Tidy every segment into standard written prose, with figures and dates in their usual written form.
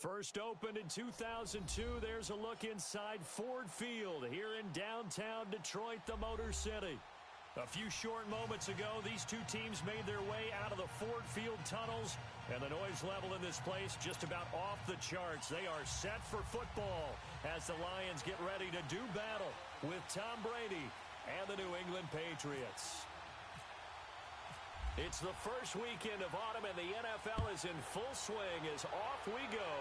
First opened in 2002, there's a look inside Ford Field here in downtown Detroit, the Motor City. A few short moments ago, these two teams made their way out of the Ford Field tunnels, and the noise level in this place just about off the charts. They are set for football as the Lions get ready to do battle with Tom Brady and the New England Patriots. It's the first weekend of autumn, and the NFL is in full swing as off we go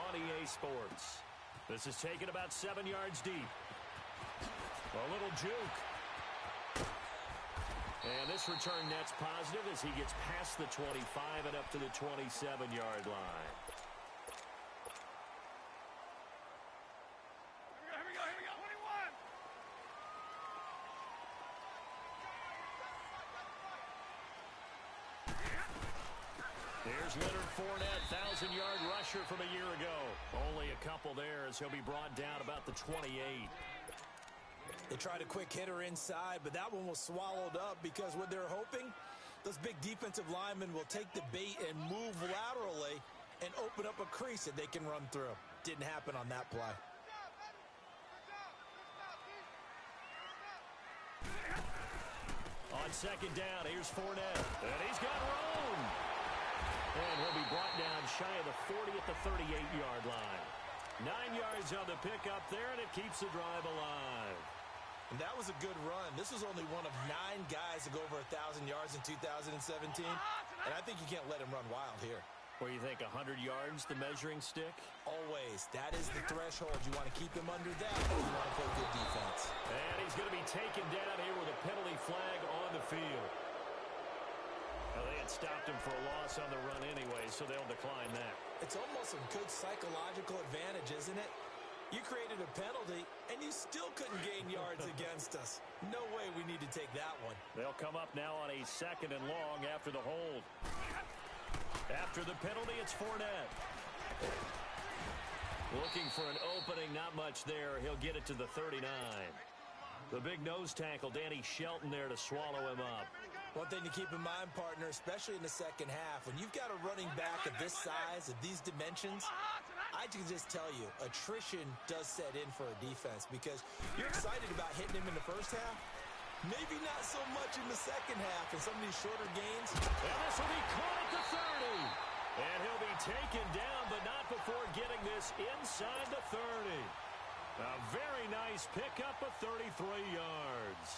on EA Sports. This is taken about 7 yards deep. A little juke. And this return net's positive as he gets past the 25 and up to the 27-yard line. Here we go, 21! Here's Leonard Fournette, 1,000-yard rusher from a year ago. Only a couple there as he'll be brought down about the 28. They tried a quick hitter inside, but that one was swallowed up because what they're hoping, those big defensive linemen will take the bait and move laterally and open up a crease that they can run through. Didn't happen on that play. On second down, here's Fournette. And he's got room. And he'll be brought down shy of the 40 at the 38-yard line. 9 yards on the pickup there, and it keeps the drive alive. And that was a good run. This was only one of 9 guys to go over 1,000 yards in 2017. And I think you can't let him run wild here. Where you think 100 yards, the measuring stick? Always. That is the threshold. You want to keep him under that, or you want to play good defense. And he's going to be taken down here with a penalty flag on the field. Well, they had stopped him for a loss on the run anyway, so they'll decline that. It's almost a good psychological advantage, isn't it? You created a penalty, and you still couldn't gain yards against us. No way we need to take that one. They'll come up now on a 2nd and long after the hold. After the penalty, it's Fournette. Looking for an opening, not much there. He'll get it to the 39. The big nose tackle, Danny Shelton, there to swallow him up. One thing to keep in mind, partner, especially in the second half, when you've got a running back of this size, of these dimensions, I can just tell you, attrition does set in for a defense because you're excited about hitting him in the first half. Maybe not so much in the second half in some of these shorter games. And this will be caught at the 30. And he'll be taken down, but not before getting this inside the 30. A very nice pickup of 33 yards.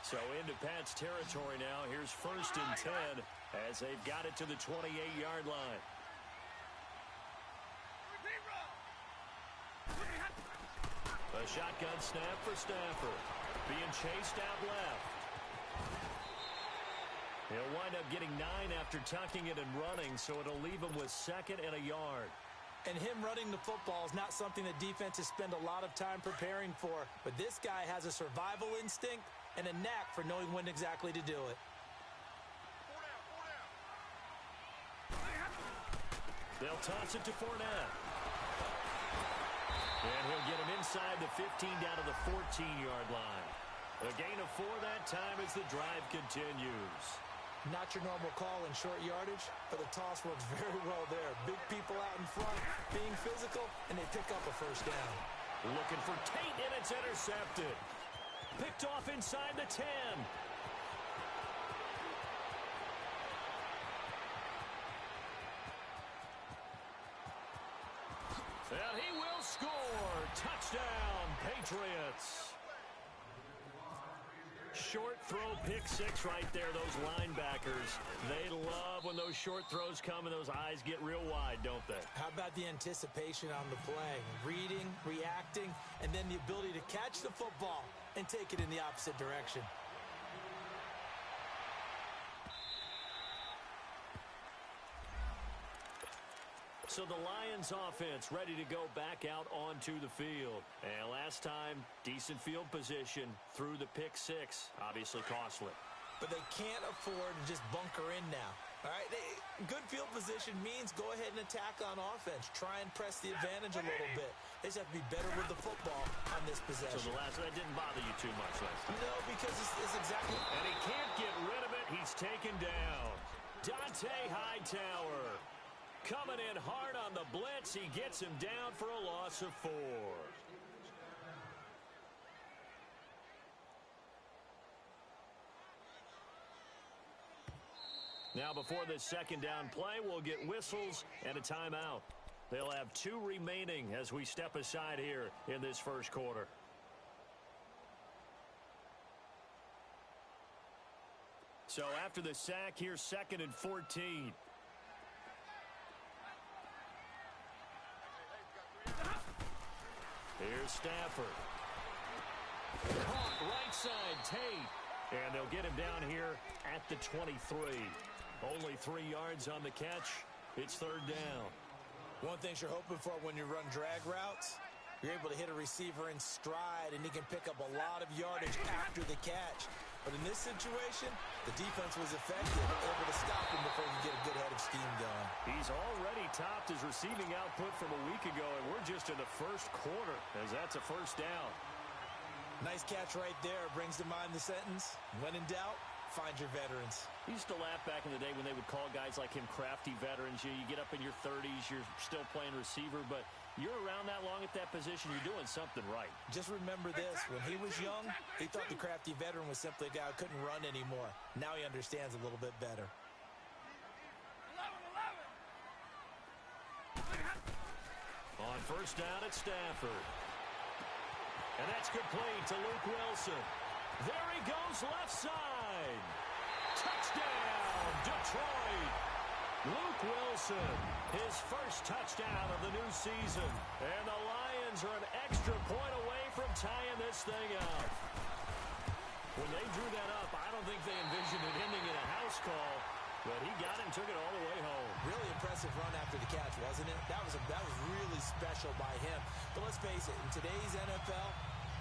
So into Pat's territory now. Here's 1st and 10 as they've got it to the 28-yard line. A shotgun snap for Stafford. Being chased out left. He'll wind up getting 9 after tucking it and running, so it'll leave him with 2nd and a yard. And him running the football is not something that defenses spend a lot of time preparing for. But this guy has a survival instinct and a knack for knowing when exactly to do it. They'll toss it to Fournette. And he'll get him inside the 15 down to the 14-yard line. A gain of 4 that time as the drive continues. Not your normal call in short yardage, but the toss works very well there. Big people out in front, being physical, and they pick up a first down. Looking for Tate, and it's intercepted. Picked off inside the 10. And he will score. Touchdown, Patriots. Short throw, pick 6 right there, those linebackers. They love when those short throws come and those eyes get real wide, don't they? How about the anticipation on the play? Reading, reacting, and then the ability to catch the football and take it in the opposite direction. So the Lions offense ready to go back out onto the field. And last time, decent field position through the pick 6. Obviously costly. But they can't afford to just bunker in now. All right, good field position means go ahead and attack on offense. Try and press the advantage a little bit. They just have to be better with the football on this possession. So that didn't bother you too much last time? No, because it's exactly... And he can't get rid of it. He's taken down. Dante Hightower coming in hard on the blitz. He gets him down for a loss of 4. Now before this second down play, we'll get whistles and a timeout. They'll have 2 remaining as we step aside here in this first quarter. So after the sack, here's 2nd and 14. Here's Stafford. Caught right side, Tate. And they'll get him down here at the 23. Only 3 yards on the catch. It's 3rd down. One thing you're hoping for when you run drag routes, you're able to hit a receiver in stride, and he can pick up a lot of yardage after the catch. But in this situation, the defense was effective, able to stop him before you get a good head of steam going. He's already topped his receiving output from a week ago, and we're just in the first quarter, as that's a 1st down. Nice catch right there. Brings to mind the sentence, when in doubt, find your veterans. He used to laugh back in the day when they would call guys like him crafty veterans. You get up in your 30s, you're still playing receiver, but you're around that long at that position, you're doing something right. Just remember this, when he was young, he thought the crafty veteran was simply a guy who couldn't run anymore. Now he understands a little bit better. 11. On 1st down at Stafford. And that's complete to Luke Wilson. There he goes left side. Touchdown, Detroit. Luke Wilson, his first touchdown of the new season. And the Lions are an extra point away from tying this thing up. When they drew that up, I don't think they envisioned it ending in a house call, but he got it and took it all the way home. Really impressive run after the catch, wasn't it? That was really special by him. But let's face it, in today's NFL,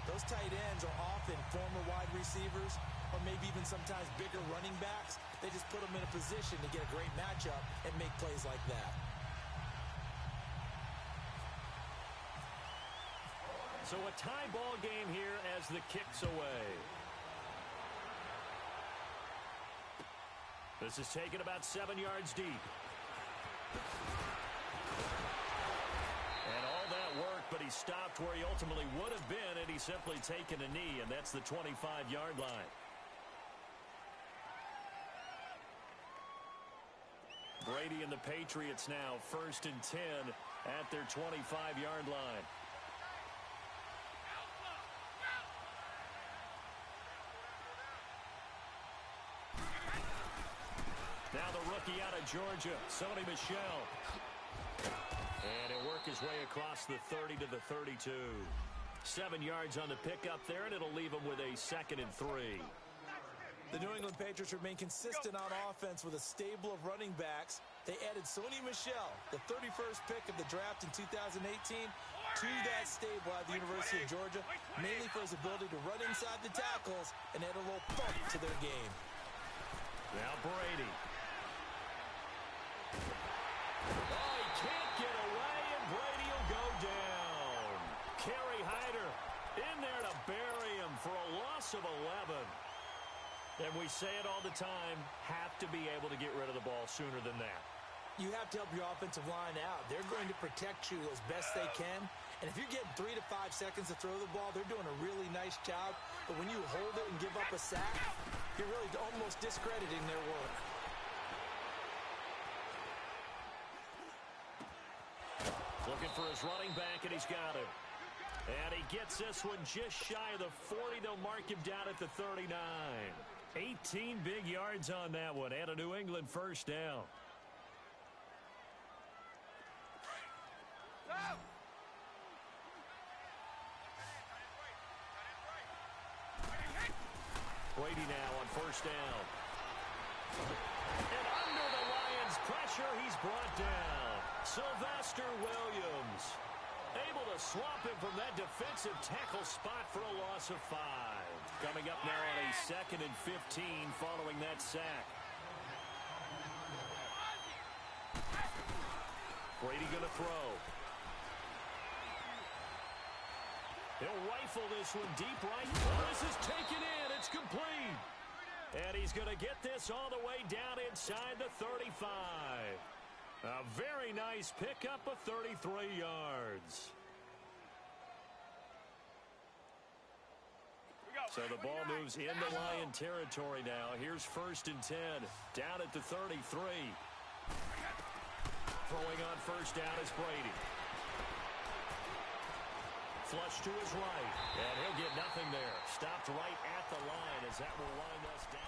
those tight ends are often former wide receivers or maybe even sometimes bigger running backs. They just put them in a position to get a great matchup and make plays like that. So a tie ball game here as the kick's away. This is taken about 7 yards deep. And all that work, but he stopped where he ultimately would have been had he simply taken a knee, and that's the 25-yard line. Brady and the Patriots now 1st and 10 at their 25-yard line. Now the rookie out of Georgia, Sony Michel. And he'll work his way across the 30 to the 32. 7 yards on the pickup there, and it'll leave him with a 2nd and 3. The New England Patriots remain consistent on offense with a stable of running backs. They added Sony Michel, the 31st pick of the draft in 2018, to that stable at the University of Georgia, mainly for his ability to run inside the tackles and add a little thump to their game. Now Brady. Oh, he can't get away, and Brady will go down. Kerry Hyder in there to bury him for a loss of 11. And we say it all the time, have to be able to get rid of the ball sooner than that. You have to help your offensive line out. They're going to protect you as best they can. And if you're getting 3 to 5 seconds to throw the ball, they're doing a really nice job. But when you hold it and give up a sack, you're really almost discrediting their work. Looking for his running back, and he's got it. And he gets this one just shy of the 40. They'll mark him down at the 39. 18 big yards on that one, and a New England 1st down. Brady now on 1st down. And under the Lions' pressure, he's brought down. Sylvester Williams able to swap him from that defensive tackle spot for a loss of 5. Coming up now on a 2nd and 15 following that sack. Brady going to throw. He'll rifle this one deep right. Oh, this is taken in. It's complete. And he's going to get this all the way down inside the 35. A very nice pickup of 33 yards. So the ball moves into Lion territory now. Here's 1st and 10. Down at the 33. Throwing on first down is Brady. Flush to his right. And he'll get nothing there. Stopped right at the line as that will wind us down.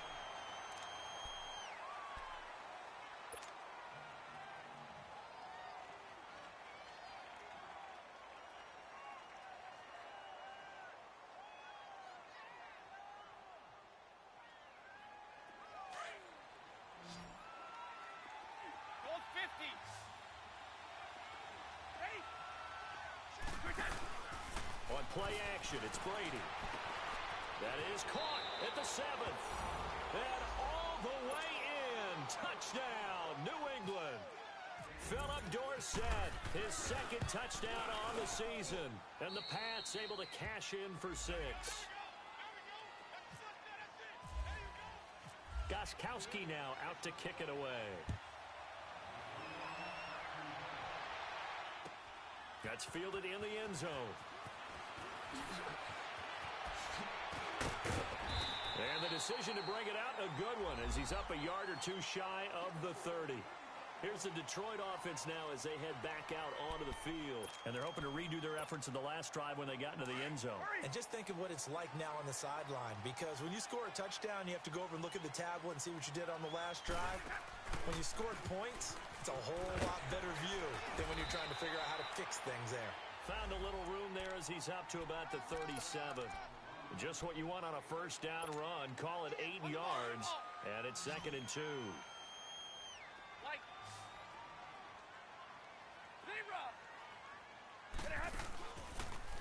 On play action, it's Brady. That is caught at the 7th. And all the way in. Touchdown, New England. Philip Dorsett, his 2nd touchdown on the season. And the Pats able to cash in for 6. Gostkowski now out to kick it away. That's fielded in the end zone. And the decision to bring it out, a good one, as he's up a yard or 2 shy of the 30. Here's the Detroit offense now as they head back out onto the field. And they're hoping to redo their efforts in the last drive when they got into the end zone. And just think of what it's like now on the sideline, because when you score a touchdown, you have to go over and look at the tablet and see what you did on the last drive. When you scored points, it's a whole lot better view than when you're trying to figure out how to fix things there. Found a little room there as he's up to about the 37. Just what you want on a first down run. Call it 8 yards, and it's 2nd and 2.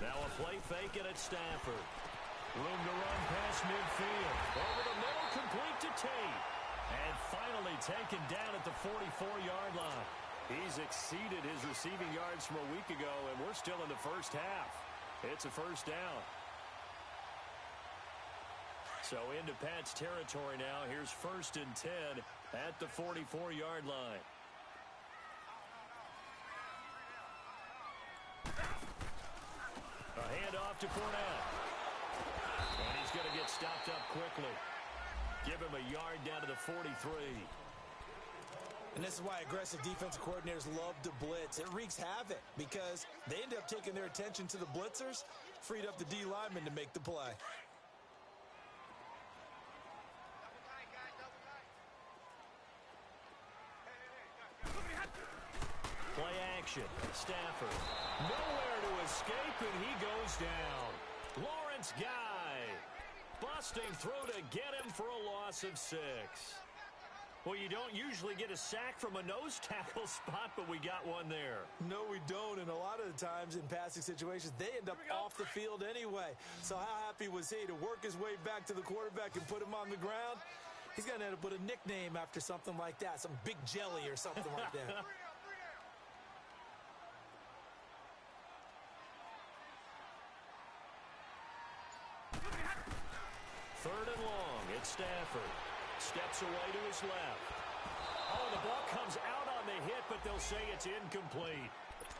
Now a play fake and it's Stafford. Room to run past midfield. Over the middle, complete to Tate. And finally taken down at the 44-yard line. He's exceeded his receiving yards from a week ago, and we're still in the first half. It's a first down. So into Pat's territory now. Here's 1st and 10 at the 44-yard line. A handoff to Fournette. And he's going to get stopped up quickly. Give him a yard down to the 43. And this is why aggressive defensive coordinators love to blitz. It wreaks havoc because they end up taking their attention to the blitzers, freed up the D lineman to make the play. Play action. Stafford. Nowhere to escape, and he goes down. Lawrence Guy busting through to get him for a loss of 6. Well, you don't usually get a sack from a nose tackle spot, but we got one there. No, we don't, and a lot of the times in passing situations, they end up off the field anyway. So how happy was he to work his way back to the quarterback and put him on the ground? He's going to end up with a nickname after something like that, some Big Jelly or something like that. 3rd and long. It's Stafford. Steps away to his left. Oh, the ball comes out on the hit, but they'll say it's incomplete.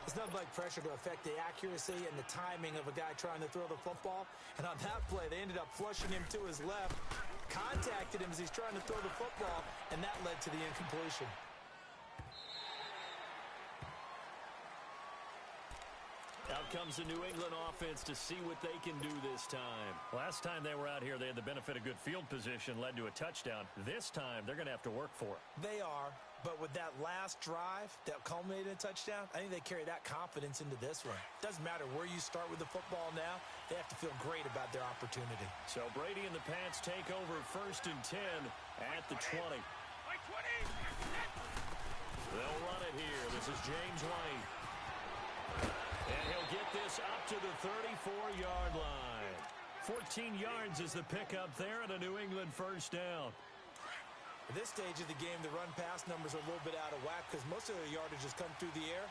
It's nothing like pressure to affect the accuracy and the timing of a guy trying to throw the football. And on that play, they ended up flushing him to his left, contacted him as he's trying to throw the football, and that led to the incompletion. Out comes the New England offense to see what they can do this time. Last time they were out here, they had the benefit of good field position, led to a touchdown. This time, they're going to have to work for it. They are, but with that last drive that culminated in a touchdown, I think they carry that confidence into this one. Doesn't matter where you start with the football now, they have to feel great about their opportunity. So Brady and the Pats take over 1st and 10 at the 20. They'll run it here. This is James White. And he'll get this up to the 34-yard line. 14 yards is the pickup there and a New England first down. At this stage of the game, the run-pass numbers are a little bit out of whack because most of their yardage has come through the air.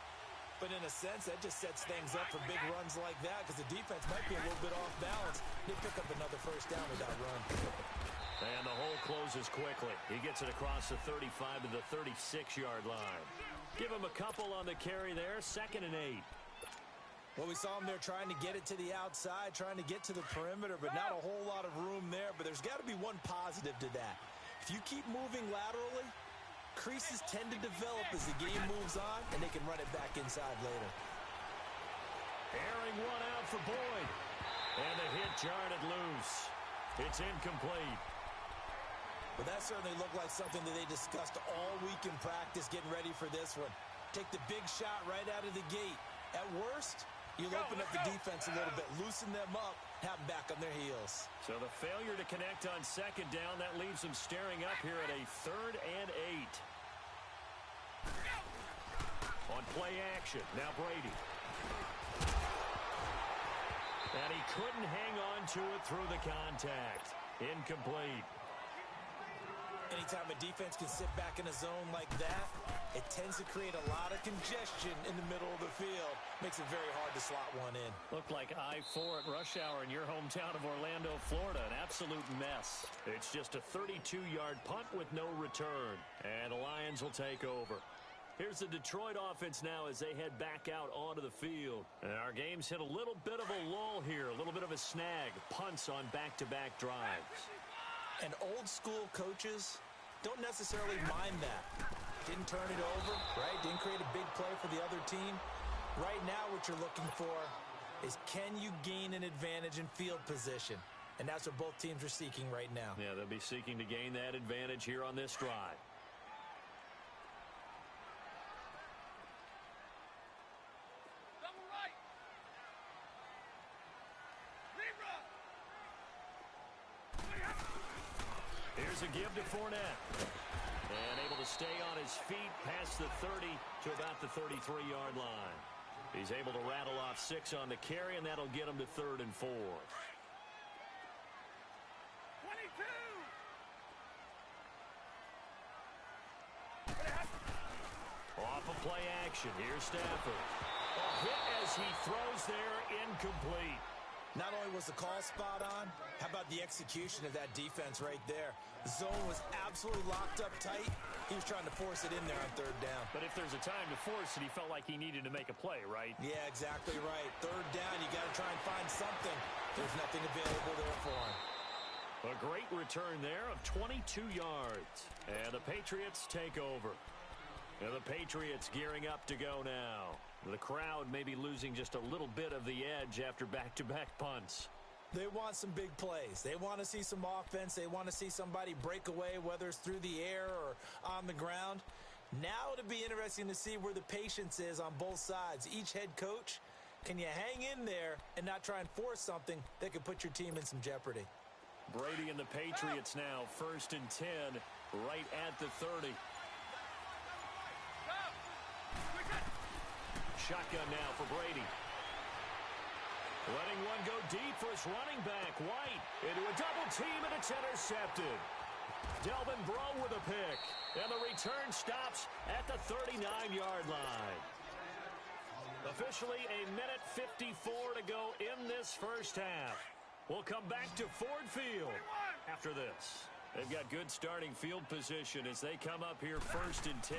But in a sense, that just sets things up for big runs like that because the defense might be a little bit off balance. They pick up another first down with that run. And the hole closes quickly. He gets it across the 35 to the 36-yard line. Give him a couple on the carry there, 2nd and 8. Well, we saw him there trying to get it to the outside, trying to get to the perimeter, but not a whole lot of room there. But there's got to be one positive to that. If you keep moving laterally, creases tend to develop as the game moves on, and they can run it back inside later. Airing one out for Boyd. And the hit jarred it loose. It's incomplete. But that certainly looked like something that they discussed all week in practice getting ready for this one. Take the big shot right out of the gate. At worst, you'll open up the defense a little bit, loosen them up, have them back on their heels. So the failure to connect on 2nd down, that leaves them staring up here at a 3rd and 8. On play action, now Brady. And he couldn't hang on to it through the contact. Incomplete. Anytime a defense can sit back in a zone like that, it tends to create a lot of congestion in the middle of the field. Makes it very hard to slot one in. Looked like I-4 at rush hour in your hometown of Orlando, Florida. An absolute mess. It's just a 32-yard punt with no return. And the Lions will take over. Here's the Detroit offense now as they head back out onto the field. And our game's hit a little bit of a lull here, a little bit of a snag. Punts on back-to-back drives. And old-school coaches don't necessarily mind that. Didn't turn it over, right? Didn't create a big play for the other team. Right now what you're looking for is can you gain an advantage in field position? And that's what both teams are seeking right now. Yeah, they'll be seeking to gain that advantage here on this drive. Here's a give to Fournette. And able to stay on his feet past the 30 to about the 33-yard line. He's able to rattle off 6 on the carry, and that'll get him to 3rd and 4. 22. Off of play action. Here's Stafford. A hit as he throws there, incomplete. Not only was the call spot on, how about the execution of that defense right there? The zone was absolutely locked up tight. He was trying to force it in there on 3rd down. But if there's a time to force it, he felt like he needed to make a play, right? Yeah, exactly right. 3rd down, you got to try and find something. There's nothing available there for him. A great return there of 22 yards. And the Patriots take over. And the Patriots gearing up to go now. The crowd may be losing just a little bit of the edge after back-to-back punts. They want some big plays. They want to see some offense. They want to see somebody break away, whether it's through the air or on the ground. Now it'll be interesting to see where the patience is on both sides. Each head coach, can you hang in there and not try and force something that could put your team in some jeopardy? Brady and the Patriots now 1st and 10 right at the 30. Shotgun now for Brady. Letting one go deep for his running back, White. Into a double team, and it's intercepted. Delvin Breaux with a pick. And the return stops at the 39-yard line. Officially a minute 54 to go in this first half. We'll come back to Ford Field after this. They've got good starting field position as they come up here 1st and 10.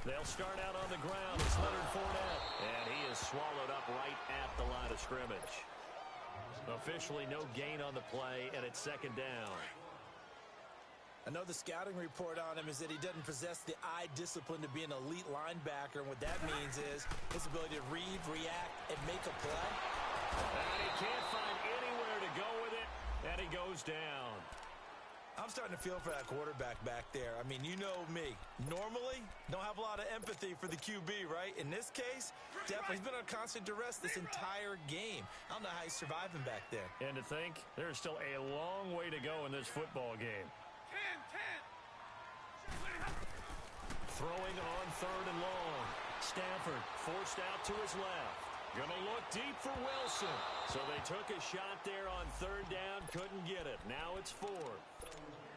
They'll start out on the ground. It's Leonard Fournette. And he is swallowed up right at the line of scrimmage. Officially no gain on the play, and it's 2nd down. I know the scouting report on him is that he doesn't possess the eye discipline to be an elite linebacker. And what that means is his ability to read, react, and make a play. And he can't find anywhere to go with it, and he goes down. I'm starting to feel for that quarterback back there. I mean, you know me. Normally, don't have a lot of empathy for the QB, right? In this case, definitely he's been on constant duress this entire game. I don't know how he's surviving back there. And to think, there's still a long way to go in this football game. 10. Throwing on 3rd and long. Stafford forced out to his left. Gonna look deep for Wilson. So they took a shot there on 3rd down, couldn't get it. Now it's 4th.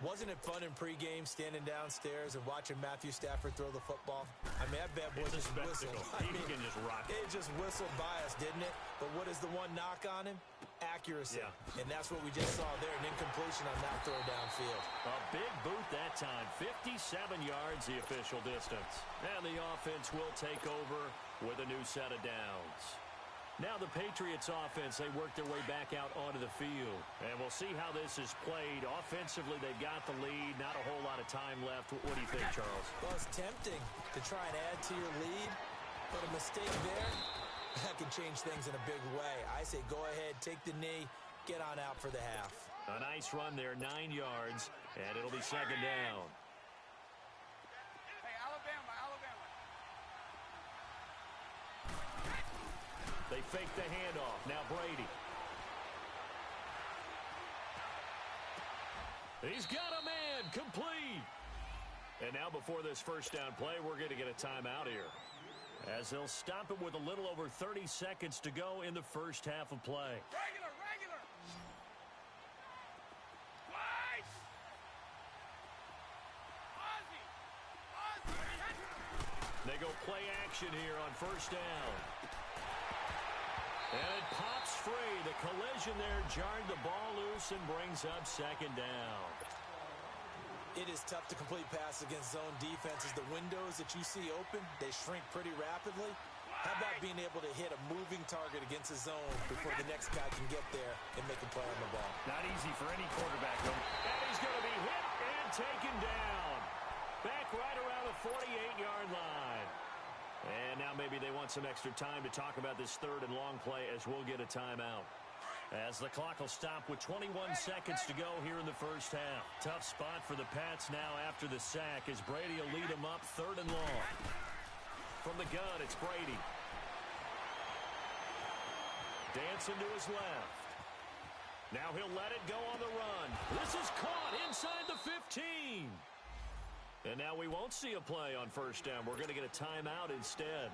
Wasn't it fun in pregame standing downstairs and watching Matthew Stafford throw the football? I mean, that bad boy just whistled. He can just rock it. It just whistled by us, didn't it? But what is the one knock on him? Accuracy. Yeah. And that's what we just saw there, an incompletion on that throw downfield. A big boot that time. 57 yards the official distance. And the offense will take over with a new set of downs. Now the Patriots offense, they work their way back out onto the field. And we'll see how this is played. Offensively, they've got the lead. Not a whole lot of time left. What do you think, Charles? Well, it's tempting to try and add to your lead. But a mistake there, that can change things in a big way. I say go ahead, take the knee, get on out for the half. A nice run there, 9 yards, and it'll be second down. Hey, Alabama. They fake the handoff. Now Brady. He's got a man. Complete. And now before this first down play, we're going to get a timeout here, as they'll stop it with a little over 30 seconds to go in the first half of play. Regular. Twice. Ozzy. They go play action here on first down. And it pops free. The collision there jarred the ball loose and brings up second down. It is tough to complete pass against zone defenses. The windows that you see open, they shrink pretty rapidly. How about being able to hit a moving target against a zone before the next guy can get there and make a play on the ball? Not easy for any quarterback, though. And he's going to be hit and taken down. Back right around the 48-yard line. And now maybe they want some extra time to talk about this third and long play, as we'll get a timeout. As the clock will stop with 21 seconds to go here in the first half. Tough spot for the Pats now after the sack, as Brady will lead them up third and long. From the gun, it's Brady. Dancing to his left. Now he'll let it go on the run. This is caught inside the 15. And now we won't see a play on first down. We're going to get a timeout instead,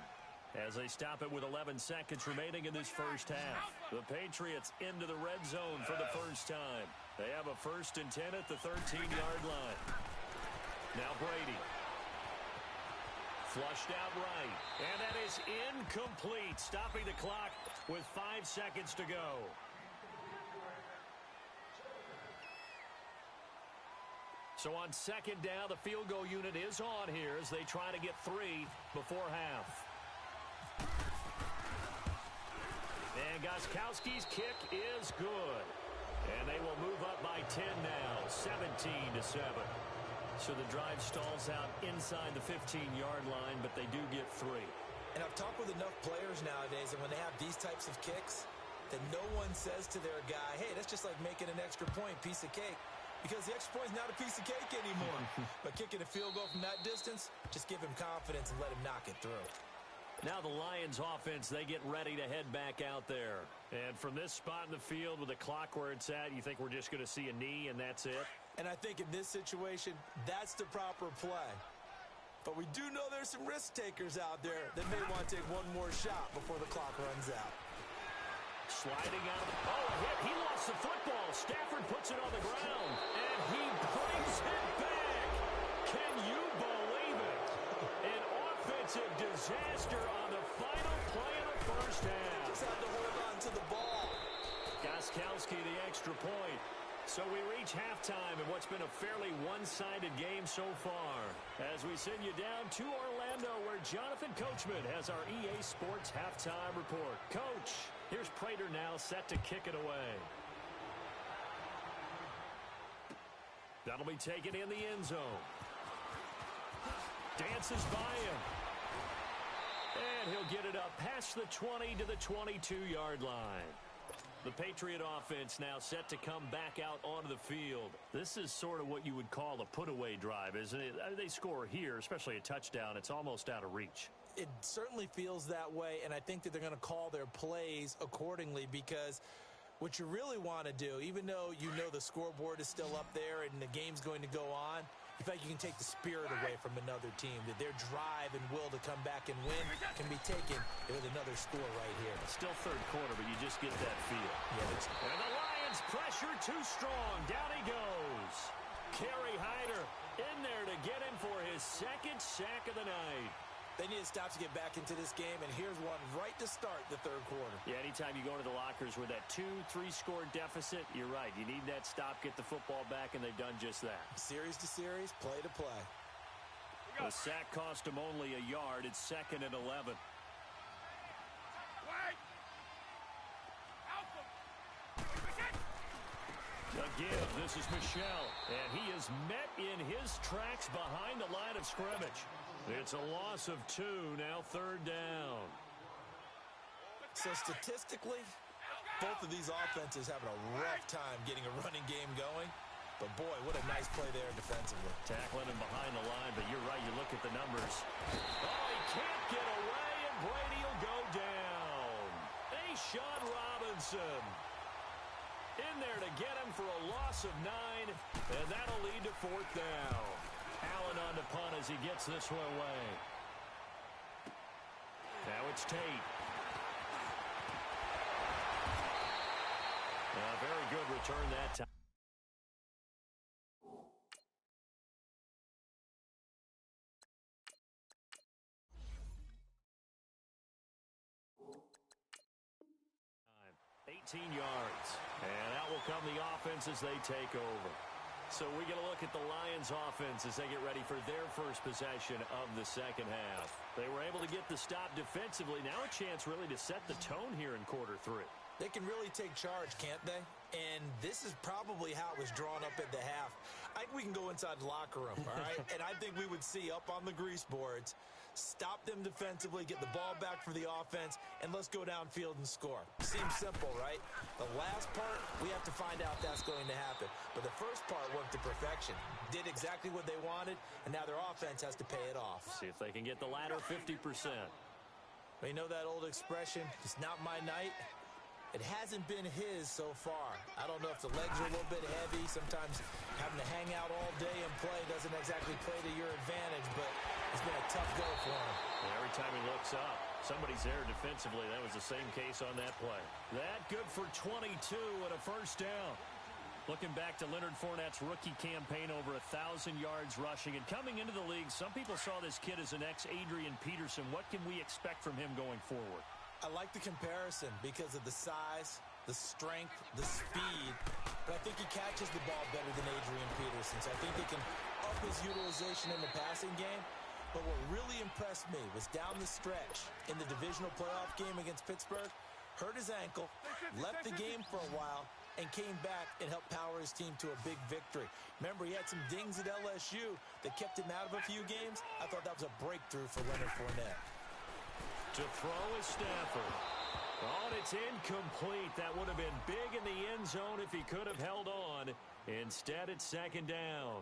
as they stop it with 11 seconds remaining in this first half. The Patriots into the red zone for the first time. They have a 1st and 10 at the 13-yard line. Now Brady. Flushed out right. And that is incomplete, stopping the clock with 5 seconds to go. So on second down, the field goal unit is on here as they try to get 3 before half. And Gostkowski's kick is good. And they will move up by 10 now, 17-7. So the drive stalls out inside the 15-yard line, but they do get 3. And I've talked with enough players nowadays, and when they have these types of kicks, that no one says to their guy, hey, that's just like making an extra point, piece of cake. Because the extra point is not a piece of cake anymore. But kicking a field goal from that distance, just give him confidence and let him knock it through. Now the Lions offense, they get ready to head back out there. And from this spot in the field with the clock where it's at, you think we're just going to see a knee and that's it? And I think in this situation, that's the proper play. But we do know there's some risk takers out there that may want to take one more shot before the clock runs out. Sliding out of the... Oh, a hit. He lost the football. Stafford puts it on the ground. And he brings it back. Can you believe it? An offensive disaster on the final play of the first half. Just had to hold on to the ball. Gostkowski, the extra point. So we reach halftime in what's been a fairly one-sided game so far, as we send you down to Orlando, where Jonathan Coachman has our EA Sports halftime report. Coach, here's Prater now set to kick it away. That'll be taken in the end zone. Dances by him. And he'll get it up past the 20 to the 22-yard line. The Patriot offense now set to come back out onto the field. This is sort of what you would call a put-away drive, isn't it? They score here, especially a touchdown. It's almost out of reach. It certainly feels that way, and I think that they're going to call their plays accordingly, because what you really want to do, even though you know the scoreboard is still up there and the game's going to go on, in fact, you can take the spirit away from another team, that their drive and will to come back and win can be taken with another score right here. Still third quarter, but you just get that feel. Yeah, and the Lions pressure too strong. Down he goes. Kerry Hyder in there to get him for his second sack of the night. They need to stop to get back into this game, and here's one right to start the third quarter. Yeah, anytime you go to the lockers with that 2-3 score deficit, you're right. You need that stop, get the football back, and they've done just that. Series to series, play to play. The sack cost him only a yard. It's 2nd and 11. Again, this is Michel, and he is met in his tracks behind the line of scrimmage. It's a loss of 2, now 3rd down. So statistically, both of these offenses having a rough time getting a running game going. But boy, what a nice play there defensively. Tackling him behind the line, but you're right, you look at the numbers. Oh, he can't get away, and Brady will go down. Sean Robinson in there to get him for a loss of 9, and that'll lead to 4th down. Allen on the punt as he gets this one away. Now it's Tate. A very good return that time. Yards. And out will come the offense as they take over. So we get a look at the Lions offense as they get ready for their first possession of the second half. They were able to get the stop defensively. Now a chance really to set the tone here in quarter 3. They can really take charge, can't they? And this is probably how it was drawn up at the half. I think we can go inside the locker room, all right? And I think we would see up on the grease boards, stop them defensively, get the ball back for the offense, and let's go downfield and score. Seems simple, right? The last part, we have to find out if that's going to happen. But the first part worked to perfection. Did exactly what they wanted, and now their offense has to pay it off. See if they can get the latter 50%. Well, you know that old expression, it's not my night? It hasn't been his so far. I don't know if the legs are a little bit heavy. Sometimes having to hang out all day and play doesn't exactly play to your advantage, but it's been a tough go for him. And every time he looks up, somebody's there defensively. That was the same case on that play. That good for 22 and a first down. Looking back to Leonard Fournette's rookie campaign, over 1,000 yards rushing. And coming into the league, some people saw this kid as an ex-Adrian Peterson. What can we expect from him going forward? I like the comparison because of the size, the strength, the speed. But I think he catches the ball better than Adrian Peterson. So I think they can up his utilization in the passing game. But what really impressed me was down the stretch in the divisional playoff game against Pittsburgh, hurt his ankle, left the game for a while, and came back and helped power his team to a big victory. Remember, he had some dings at LSU that kept him out of a few games. I thought that was a breakthrough for Leonard Fournette. To throw is Stafford. Oh, and it's incomplete. That would have been big in the end zone if he could have held on. Instead, it's 2nd down.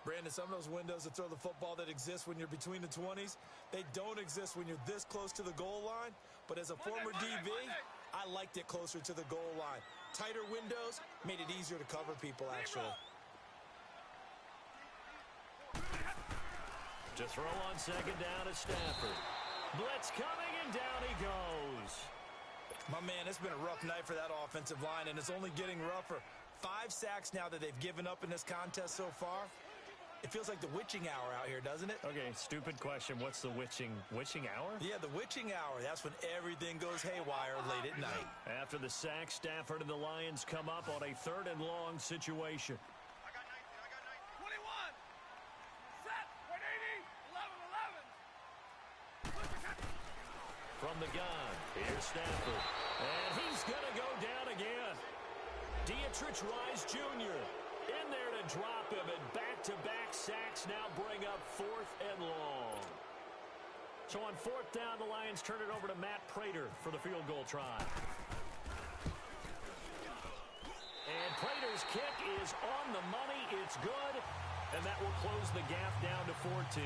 Brandon, some of those windows to throw the football that exist when you're between the 20s, they don't exist when you're this close to the goal line. But as a former DB, I liked it closer to the goal line. Tighter windows made it easier to cover people, actually. To throw on 2nd down is Stafford. Blitz coming, and down he goes. My man, it's been a rough night for that offensive line, and it's only getting rougher. 5 sacks now that they've given up in this contest so far. It feels like the witching hour out here, doesn't it? Okay, stupid question. What's the witching hour? Yeah, the witching hour. That's when everything goes haywire late at night. After the sack, Stafford and the Lions come up on a 3rd and long situation. I got 19. 21. Set. 180. 11. From the gun, here's Stafford. And he's going to go down again. Dietrich Wise Jr. in there to drop him, and back-to-back sacks now bring up 4th and long. So on 4th down, the Lions turn it over to Matt Prater for the field goal try. And Prater's kick is on the money. It's good, and that will close the gap down to 14.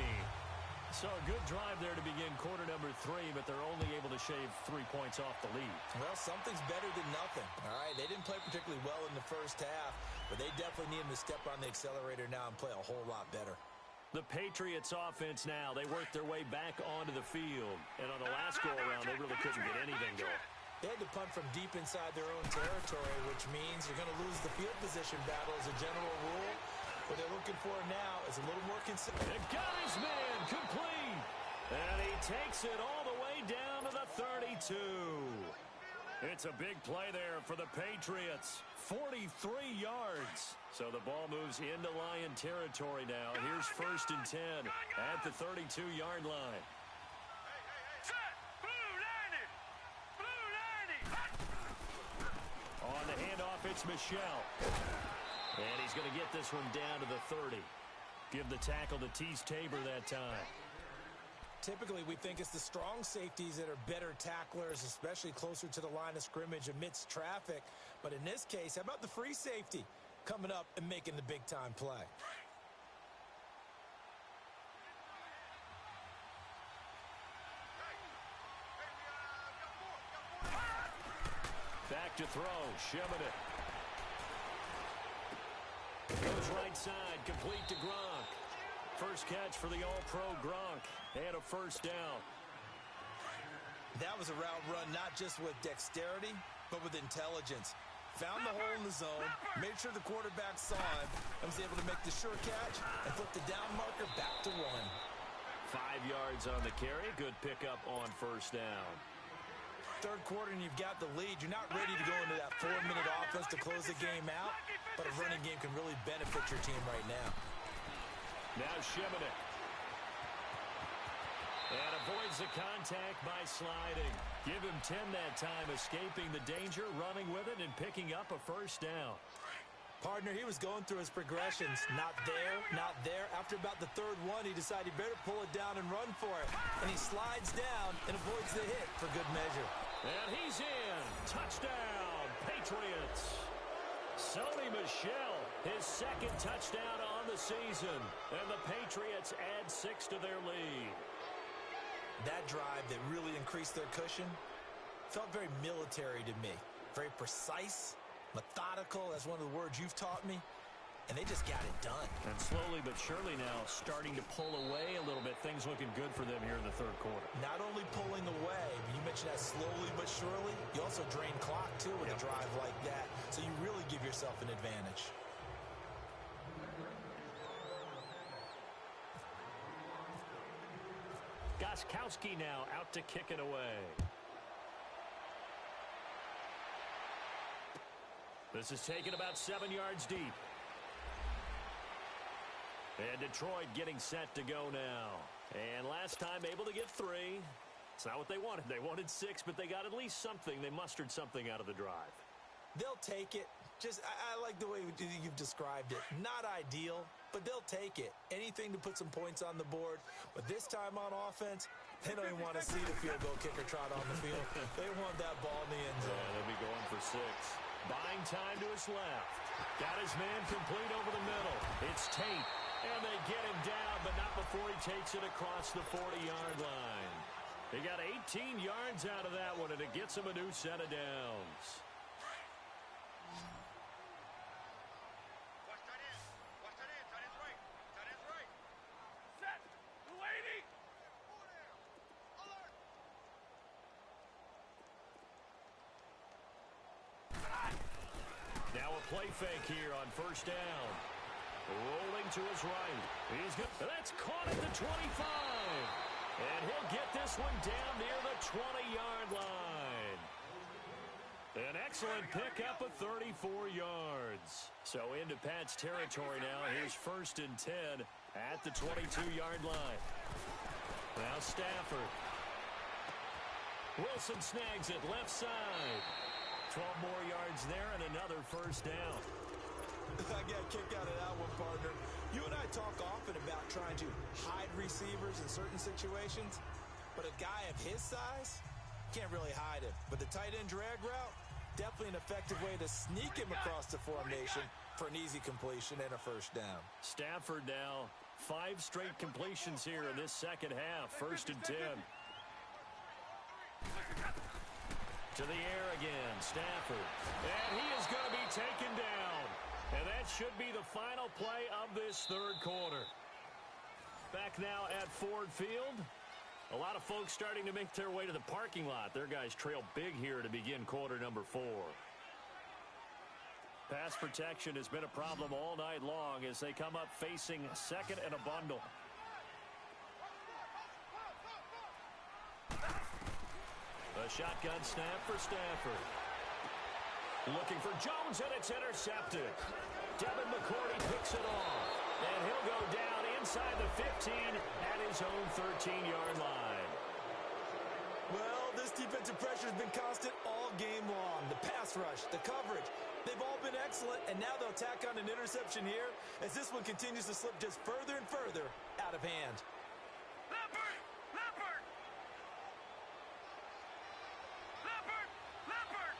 So a good drive there to begin quarter number 3, but they're only able to shave 3 points off the lead. Well, something's better than nothing. All right, they didn't play particularly well in the first half, but they definitely need them to step on the accelerator now and play a whole lot better. The Patriots offense now, they worked their way back onto the field. And on the last go-around, they really couldn't get anything going. They had to punt from deep inside their own territory, which means you're going to lose the field position battle as a general rule. What they're looking for now is a little more consistent. It got his man complete. And he takes it all the way down to the 32. It's a big play there for the Patriots. 43 yards. So the ball moves into Lion territory now. Here's 1st and 10 at the 32-yard line. On the handoff, it's Michelle. And he's going to get this one down to the 30. Give the tackle to Tease Tabor that time. Typically, we think it's the strong safeties that are better tacklers, especially closer to the line of scrimmage amidst traffic. But in this case, how about the free safety coming up and making the big-time play? Back to throw, Shimon it. Goes right side, complete to Gronk. First catch for the All-Pro Gronk, and a 1st down. That was a route run not just with dexterity, but with intelligence. Found the hole in the zone, made sure the quarterback saw him, and was able to make the sure catch and flip the down marker back to 1. 5 yards on the carry, good pickup on 1st down. Third quarter and you've got the lead. You're not ready to go into that 4-minute offense to close the game out, but a running game can really benefit your team right now. Now Shimonik. And avoids the contact by sliding. Give him 10 that time, escaping the danger, running with it, and picking up a 1st down. Partner, he was going through his progressions. Not there, not there. After about the 3rd one, he decided he better pull it down and run for it. And he slides down and avoids the hit for good measure. And he's in. Touchdown, Patriots. Sony Michel, his 2nd touchdown on the season. And the Patriots add 6 to their lead. That drive that really increased their cushion felt very military to me. Very precise, methodical. That's one of the words you've taught me. And they just got it done. And slowly but surely now starting to pull away a little bit. Things looking good for them here in the 3rd quarter. Not only pulling away, but you mentioned that slowly but surely. You also drain clock, too, with a drive like that. So you really give yourself an advantage. Gostkowski now out to kick it away. This is taken about 7 yards deep. And Detroit getting set to go now. And last time able to get 3. It's not what they wanted. They wanted 6, but they got at least something. They mustered something out of the drive. They'll take it. I like the way you've described it. Not ideal, but they'll take it. Anything to put some points on the board. But this time on offense, they don't even want to see the field goal kicker trot on the field. They want that ball in the end zone. Yeah, they'll be going for 6. Buying time to his left. Got his man complete over the middle. It's Tate. And they get him down, but not before he takes it across the 40-yard line. They got 18 yards out of that one, and it gets him a new set of downs. Watch that in. Watch that in. Tight end's right. Tight end's right. Set. 280. Alert. Now a play fake here on 1st down. Rolling to his right. He's good. That's caught at the 25. And he'll get this one down near the 20-yard line. An excellent pickup of 34 yards. So into Pat's territory now. Here's 1st and 10 at the 22-yard line. Now Stafford. Wilson snags it left side. 12 more yards there and another 1st down. I got a kick out of that one, partner. You and I talk often about trying to hide receivers in certain situations, but a guy of his size can't really hide him. But the tight end drag route, definitely an effective way to sneak him across the formation for an easy completion and a 1st down. Stafford now, 5 straight completions here in this 2nd half. 1st and 10. To the air again, Stafford. And he is going to be taken down. And that should be the final play of this 3rd quarter. Back now at Ford Field. A lot of folks starting to make their way to the parking lot. Their guys trail big here to begin quarter number 4. Pass protection has been a problem all night long as they come up facing second and a bundle. A shotgun snap for Stafford. Looking for Jones, and it's intercepted. Devin McCourty picks it off. And he'll go down inside the 15 at his own 13-yard line. Well, this defensive pressure has been constant all game long. The pass rush, the coverage, they've all been excellent, and now they'll tack on an interception here as this one continues to slip just further and further out of hand. Leopard! Leopard! Leopard! Leopard!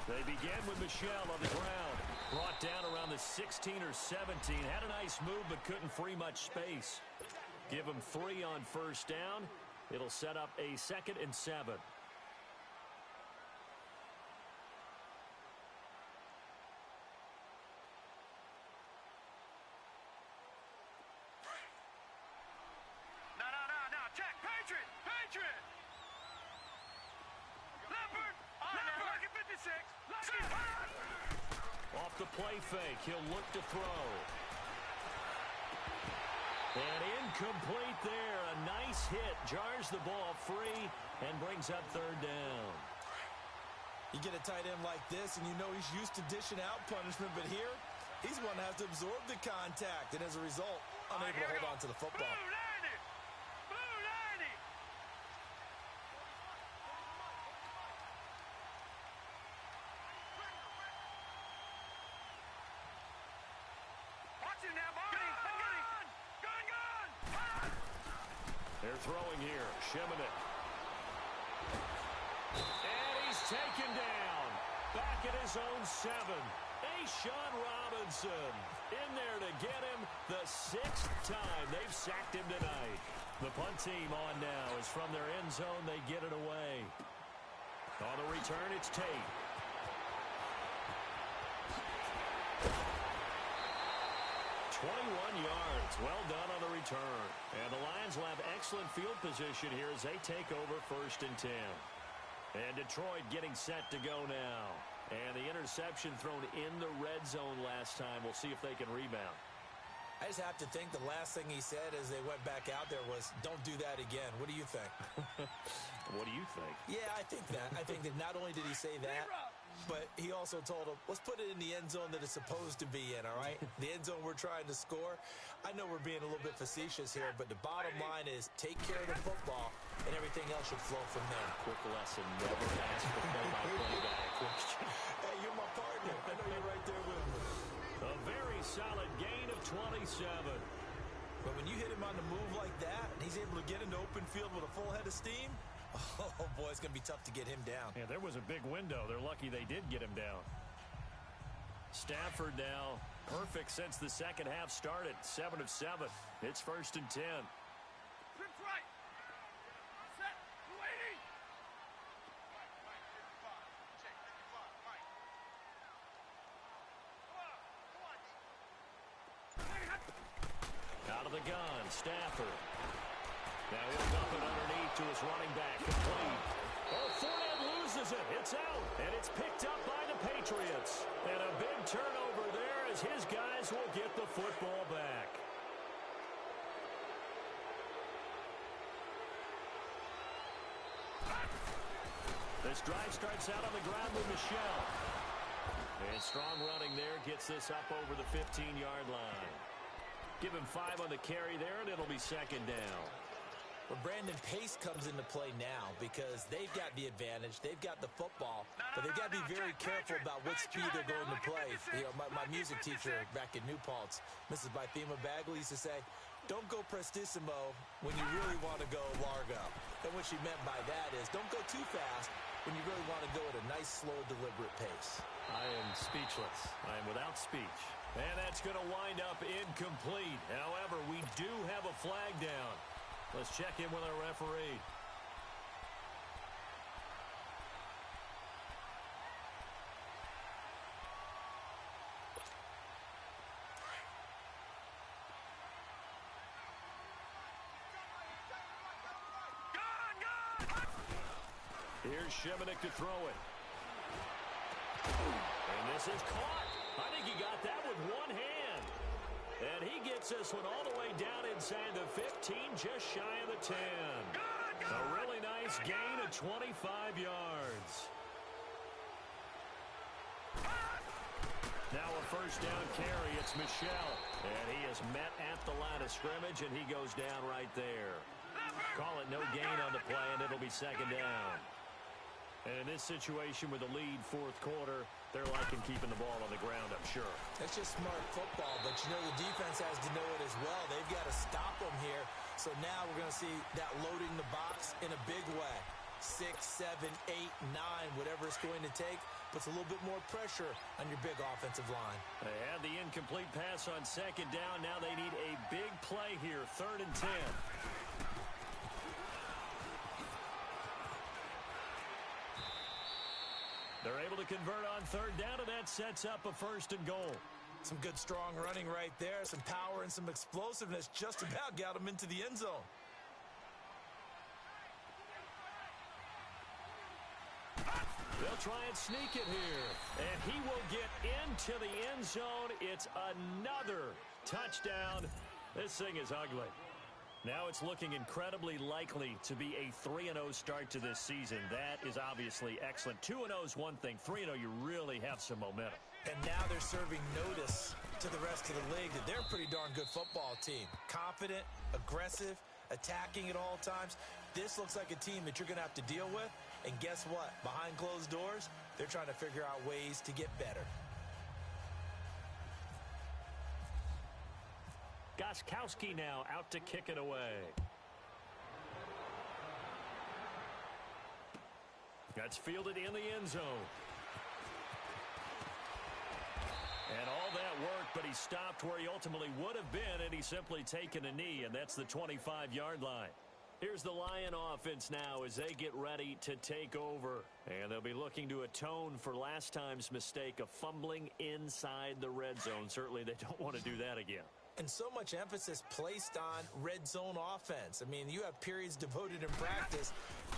They begin with Michelle on the ground. Brought down around the 16 or 17. Had a nice move, but couldn't free much space. Give him 3 on first down. It'll set up a 2nd and 7. No. Check. Patriot! Patriot! Leopard! Leopard! Lucky 56! Lucky! Off the play fake, he'll look to throw. And incomplete there. A nice hit. Jars the ball free and brings up 3rd down. You get a tight end like this, and you know he's used to dishing out punishment, but here, he's one that has to absorb the contact, and as a result, unable to hold on to the football. Blue 90! Blue 90! Watch it now, Barney! Gun! They're throwing here. Shimonek. And he's taken down. Back at his own 7. Sean Robinson in there to get him the 6th time they've sacked him tonight. The punt team on now is from their end zone. They get it away. On the return, it's Tate. yards. Well done on the return. And the Lions will have excellent field position here as they take over 1st and 10. And Detroit getting set to go now. And the interception thrown in the red zone last time. We'll see if they can rebound. I just have to think the last thing he said as they went back out there was, don't do that again. What do you think? What do you think? Yeah, I think that. I think that not only did he say that, but he also told him, let's put it in the end zone that it's supposed to be in, all right? The end zone we're trying to score. I know we're being a little bit facetious here, but the bottom line is take care of the football, and everything else should flow from there. Quick lesson, never ask for play-by-play guy question. Hey, you're my partner. I know you're right there with me. A very solid gain of 27. But when you hit him on the move like that, and he's able to get into open field with a full head of steam, oh, boy, it's going to be tough to get him down. Yeah, there was a big window. They're lucky they did get him down. Stafford now perfect since the second half started. 7 of 7. It's 1st and 10. Trips right. Set. Waiting. Out of the gun, Stafford. Now he'll dump it underneath to his running back. Complete. Oh, Fournette loses it. It's out. And it's picked up by the Patriots. And a big turnover there as his guys will get the football back. This drive starts out on the ground with Michelle. And strong running there gets this up over the 15-yard line. Give him 5 on the carry there, and it'll be 2nd down. Well, Brandon, pace comes into play now because they've got the advantage. They've got the football, but they've got to be very careful about what speed they're going to play. You know, my music teacher back in New Paltz, Mrs. Bythema Bagley, used to say, don't go prestissimo when you really want to go largo. And what she meant by that is don't go too fast when you really want to go at a nice, slow, deliberate pace. I am speechless. I am without speech. And that's going to wind up incomplete. However, we do have a flag down. Let's check in with our referee. Here's Shimonik to throw it. And this is caught. I think he got that with one hand. And he gets this one all the way down inside the 15, just shy of the 10. A really nice gain of 25 yards. Now a first down carry. It's Michel. And he is met at the line of scrimmage, and he goes down right there. Call it no gain on the play, and it'll be second down. And in this situation with the lead fourth quarter, they're liking keeping the ball on the ground, I'm sure. That's just smart football, but you know the defense has to know it as well. They've got to stop them here. So now we're going to see that loading the box in a big way. 6, 7, 8, 9, whatever it's going to take, puts a little bit more pressure on your big offensive line. They had the incomplete pass on second down. Now they need a big play here, 3rd and 10. They're able to convert on 3rd down, and that sets up a 1st and goal. Some good, strong running right there. Some power and some explosiveness just about got them into the end zone. They'll try and sneak it here. And he will get into the end zone. It's another touchdown. This thing is ugly. Now it's looking incredibly likely to be a 3-0 start to this season. That is obviously excellent. 2-0 is one thing. 3-0, you really have some momentum. And now they're serving notice to the rest of the league that they're a pretty darn good football team. Confident, aggressive, attacking at all times. This looks like a team that you're going to have to deal with. And guess what? Behind closed doors, they're trying to figure out ways to get better. Gostkowski now out to kick it away. That's fielded in the end zone. And all that work, but he stopped where he ultimately would have been, and he's simply taken a knee, and that's the 25-yard line. Here's the Lion offense now as they get ready to take over. And they'll be looking to atone for last time's mistake of fumbling inside the red zone. Certainly they don't want to do that again. And so much emphasis placed on red zone offense. I mean, you have periods devoted in practice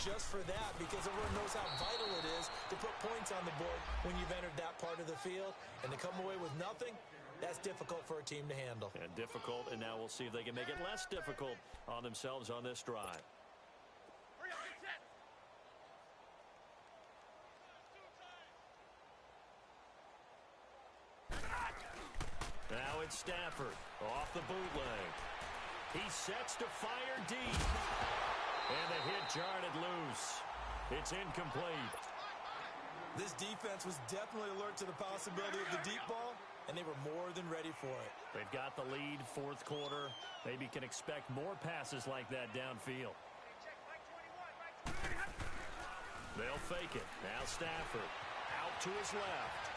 just for that because everyone knows how vital it is to put points on the board when you've entered that part of the field. And to come away with nothing, that's difficult for a team to handle. And difficult, and now we'll see if they can make it less difficult on themselves on this drive. Now it's Stafford off the bootleg. He sets to fire deep. And the hit jarred loose. It's incomplete. This defense was definitely alert to the possibility of the deep ball, and they were more than ready for it. They've got the lead, fourth quarter. Maybe can expect more passes like that downfield. They'll fake it. Now Stafford out to his left.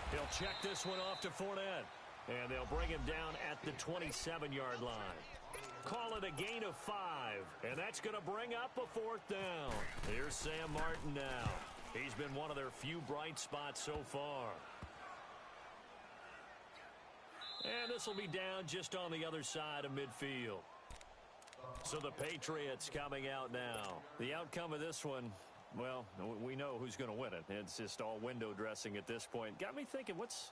He'll check this one off to Fournette. And they'll bring him down at the 27-yard line. Call it a gain of 5. And that's going to bring up a 4th down. Here's Sam Martin now. He's been one of their few bright spots so far. And this will be down just on the other side of midfield. So the Patriots coming out now. The outcome of this one, well, we know who's going to win it. It's just all window dressing at this point. Got me thinking, what's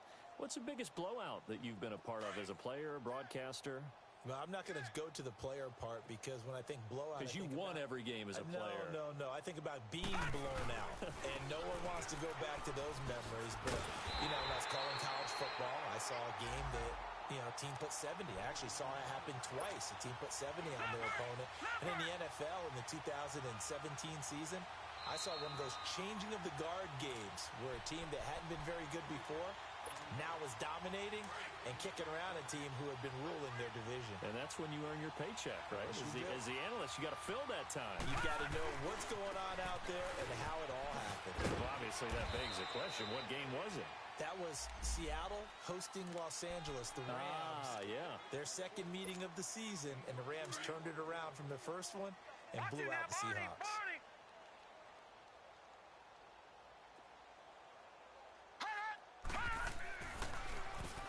the biggest blowout that you've been a part of as a player, broadcaster? Well, I'm not going to go to the player part because when I think blowout, because you won every game as a player. No. I think about being blown out, and no one wants to go back to those memories. But, you know, when I was calling college football, I saw a game that, you know, a team put 70. I actually saw it happen twice. A team put 70 on their opponent. And in the NFL in the 2017 season, I saw one of those changing of the guard games where a team that hadn't been very good before now was dominating and kicking around a team who had been ruling their division. And that's when you earn your paycheck, right? As the analyst, you got to fill that time. You got to know what's going on out there and how it all happened. Well, obviously, that begs the question, what game was it? That was Seattle hosting Los Angeles, the Rams. Yeah. Their second meeting of the season, and the Rams turned it around from the first one and blew out the Seahawks.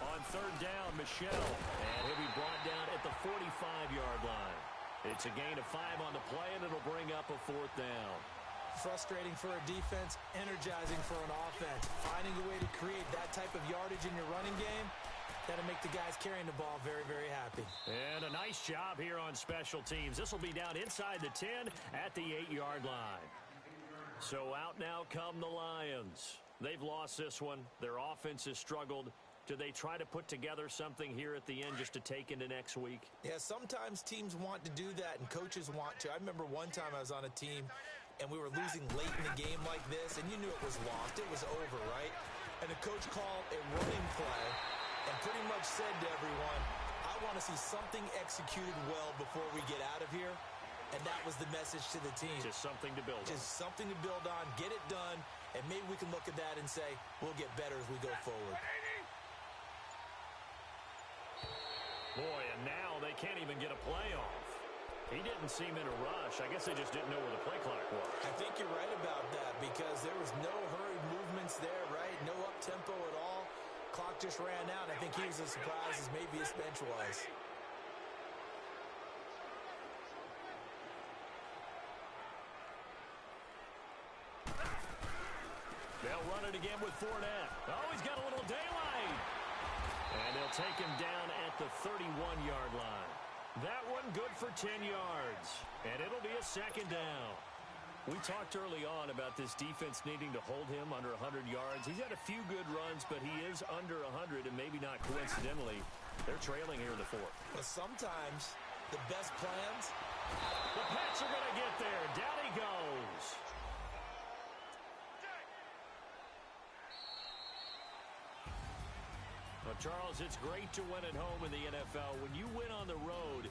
On 3rd down, Michel, and he'll be brought down at the 45-yard line. It's a gain of 5 on the play, and it'll bring up a 4th down. Frustrating for a defense, energizing for an offense. Finding a way to create that type of yardage in your running game, that'll make the guys carrying the ball very, very happy. And a nice job here on special teams. This will be down inside the 10 at the 8-yard line. So out now come the Lions. They've lost this one. Their offense has struggled. Do they try to put together something here at the end just to take into next week? Yeah, sometimes teams want to do that and coaches want to. I remember one time I was on a team and we were losing late in the game like this, and you knew it was lost. It was over, right? And the coach called a running play and pretty much said to everyone, I want to see something executed well before we get out of here. And that was the message to the team. Just something to build on. Just something to build on, get it done, and maybe we can look at that and say, we'll get better as we go forward. Boy, and now they can't even get a play off. He didn't seem in a rush. I guess they just didn't know where the play clock was. I think you're right about that because there was no hurried movements there, right? No up-tempo at all. Clock just ran out. I think he was as surprised as maybe his bench was. They'll run it again with Fournette. Oh, he's got a little daylight. And they'll take him down at the 31-yard line. That one good for 10 yards. And it'll be a second down. We talked early on about this defense needing to hold him under 100 yards. He's had a few good runs, but he is under 100, and maybe not coincidentally, they're trailing here in the fourth. But sometimes the best plans. The Pats are going to get there. Down he goes. Well, Charles, it's great to win at home in the NFL. When you win on the road,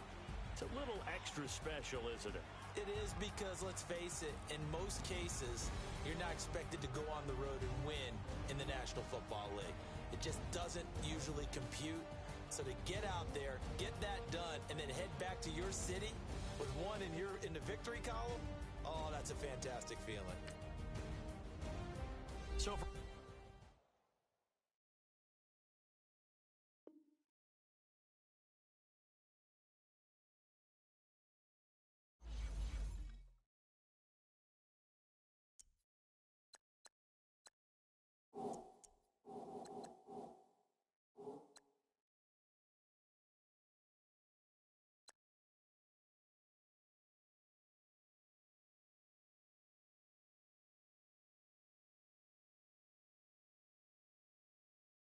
it's a little extra special, isn't it? It is because, let's face it, in most cases, you're not expected to go on the road and win in the National Football League. It just doesn't usually compute. So to get out there, get that done, and then head back to your city with one in the victory column, oh, that's a fantastic feeling. So